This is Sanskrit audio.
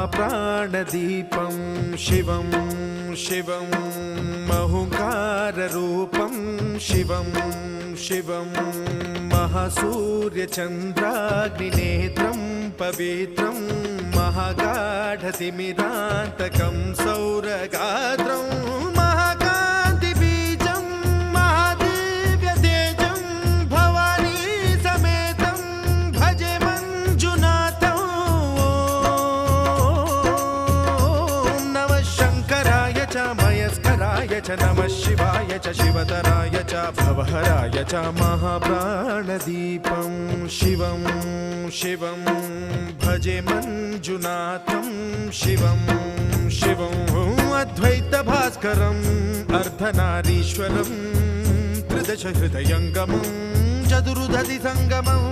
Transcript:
महाप्राणदीपं शिवं शिवं महुङ्काररूपं शिवं शिवं महासूर्यचन्द्राग्निनेत्रं पवित्रं महागाढतिमिरान्तकं सौरगात्रं महाकान्तिबीजं महादिव्यतेजं भवानी समेतं भजे मञ्जुनाथं। ॐ नमः शङ्कराय च मयस्कराय च नमः शिवाय च शिवतराय च भवहराय च महाप्राणदीपं शिवं शिवं भजे मञ्जुनाथं शिवं शिवं अद्वैतभास्करम् अर्धनारीश्वरं त्रिदश हृदयङ्गमं चतुर्दधि सङ्गमं